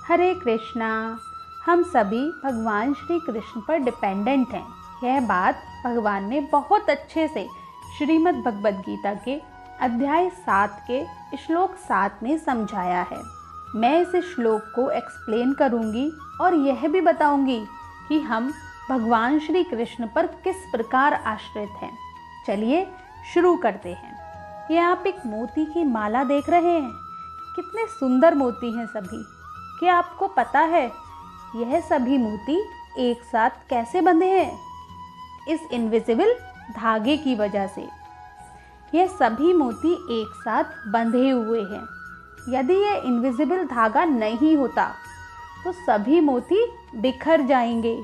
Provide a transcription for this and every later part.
हरे कृष्णा। हम सभी भगवान श्री कृष्ण पर डिपेंडेंट हैं। यह बात भगवान ने बहुत अच्छे से श्रीमद् भगवद गीता के अध्याय 7 के श्लोक 7 में समझाया है। मैं इस श्लोक को एक्सप्लेन करूंगी और यह भी बताऊंगी कि हम भगवान श्री कृष्ण पर किस प्रकार आश्रित हैं। चलिए शुरू करते हैं। ये आप एक मोती की माला देख रहे हैं। कितने सुंदर मोती हैं सभी। क्या आपको पता है यह सभी मोती एक साथ कैसे बंधे हैं? इस इनविजिबल धागे की वजह से यह सभी मोती एक साथ बंधे हुए हैं। यदि यह इनविजिबल धागा नहीं होता तो सभी मोती बिखर जाएंगे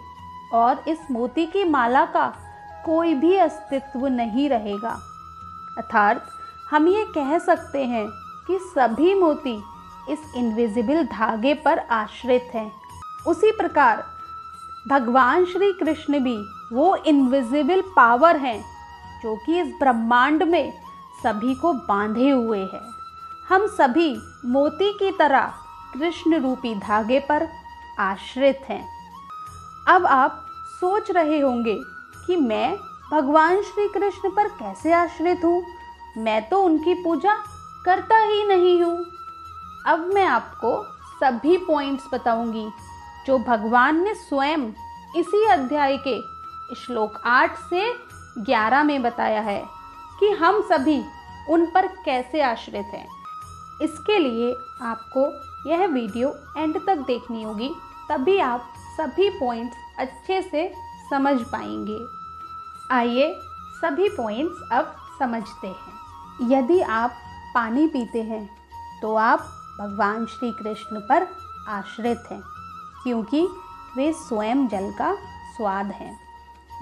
और इस मोती की माला का कोई भी अस्तित्व नहीं रहेगा। अर्थात हम ये कह सकते हैं कि सभी मोती इस इनविजिबल धागे पर आश्रित हैं। उसी प्रकार भगवान श्री कृष्ण भी वो इनविजिबल पावर हैं जो कि इस ब्रह्मांड में सभी को बांधे हुए हैं। हम सभी मोती की तरह कृष्ण रूपी धागे पर आश्रित हैं। अब आप सोच रहे होंगे कि मैं भगवान श्री कृष्ण पर कैसे आश्रित हूँ? मैं तो उनकी पूजा करता ही नहीं हूँ। अब मैं आपको सभी पॉइंट्स बताऊंगी जो भगवान ने स्वयं इसी अध्याय के श्लोक 8 से 11 में बताया है कि हम सभी उन पर कैसे आश्रित हैं। इसके लिए आपको यह वीडियो एंड तक देखनी होगी, तभी आप सभी पॉइंट्स अच्छे से समझ पाएंगे। आइए सभी पॉइंट्स अब समझते हैं। यदि आप पानी पीते हैं तो आप भगवान श्री कृष्ण पर आश्रित हैं, क्योंकि वे स्वयं जल का स्वाद हैं।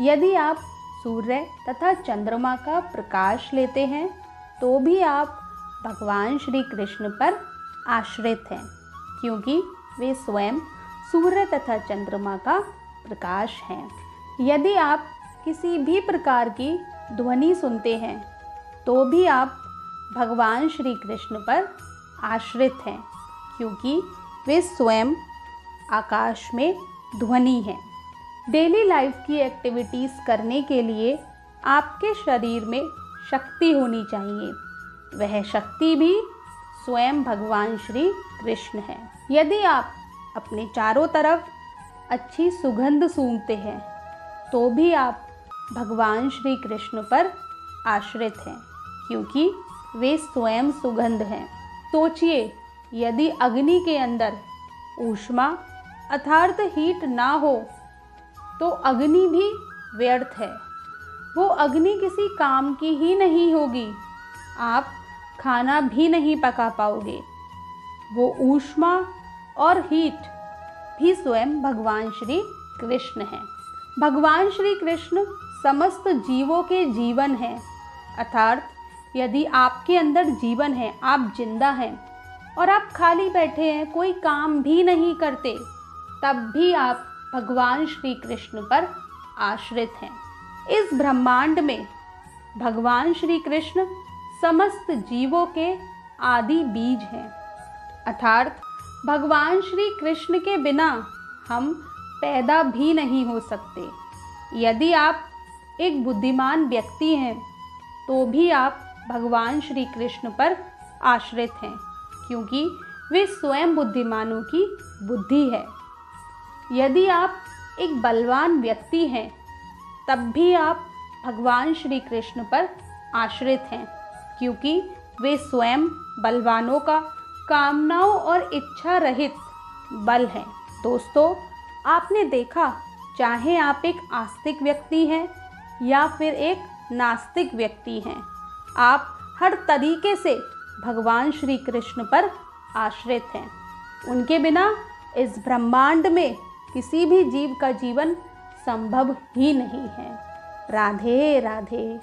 यदि आप सूर्य तथा चंद्रमा का प्रकाश लेते हैं तो भी आप भगवान श्री कृष्ण पर आश्रित हैं, क्योंकि वे स्वयं सूर्य तथा चंद्रमा का प्रकाश हैं। यदि आप किसी भी प्रकार की ध्वनि सुनते हैं तो भी आप भगवान श्री कृष्ण पर आश्रित हैं, क्योंकि वे स्वयं आकाश में ध्वनि हैं। डेली लाइफ की एक्टिविटीज़ करने के लिए आपके शरीर में शक्ति होनी चाहिए। वह शक्ति भी स्वयं भगवान श्री कृष्ण है। यदि आप अपने चारों तरफ अच्छी सुगंध सूंघते हैं तो भी आप भगवान श्री कृष्ण पर आश्रित हैं, क्योंकि वे स्वयं सुगंध हैं। सोचिए, यदि अग्नि के अंदर ऊष्मा अर्थात हीट ना हो तो अग्नि भी व्यर्थ है। वो अग्नि किसी काम की ही नहीं होगी। आप खाना भी नहीं पका पाओगे। वो ऊष्मा और हीट भी स्वयं भगवान श्री कृष्ण हैं। भगवान श्री कृष्ण समस्त जीवों के जीवन हैं। अर्थात यदि आपके अंदर जीवन है, आप जिंदा हैं और आप खाली बैठे हैं, कोई काम भी नहीं करते, तब भी आप भगवान श्री कृष्ण पर आश्रित हैं। इस ब्रह्मांड में भगवान श्री कृष्ण समस्त जीवों के आदि बीज हैं। अर्थात भगवान श्री कृष्ण के बिना हम पैदा भी नहीं हो सकते। यदि आप एक बुद्धिमान व्यक्ति हैं तो भी आप भगवान श्री कृष्ण पर आश्रित हैं, क्योंकि वे स्वयं बुद्धिमानों की बुद्धि है। यदि आप एक बलवान व्यक्ति हैं तब भी आप भगवान श्री कृष्ण पर आश्रित हैं, क्योंकि वे स्वयं बलवानों का कामनाओं और इच्छा रहित बल हैं। दोस्तों, आपने देखा, चाहे आप एक आस्तिक व्यक्ति हैं या फिर एक नास्तिक व्यक्ति हैं, आप हर तरीके से भगवान श्री कृष्ण पर आश्रित हैं। उनके बिना इस ब्रह्मांड में किसी भी जीव का जीवन संभव ही नहीं है। राधे राधे।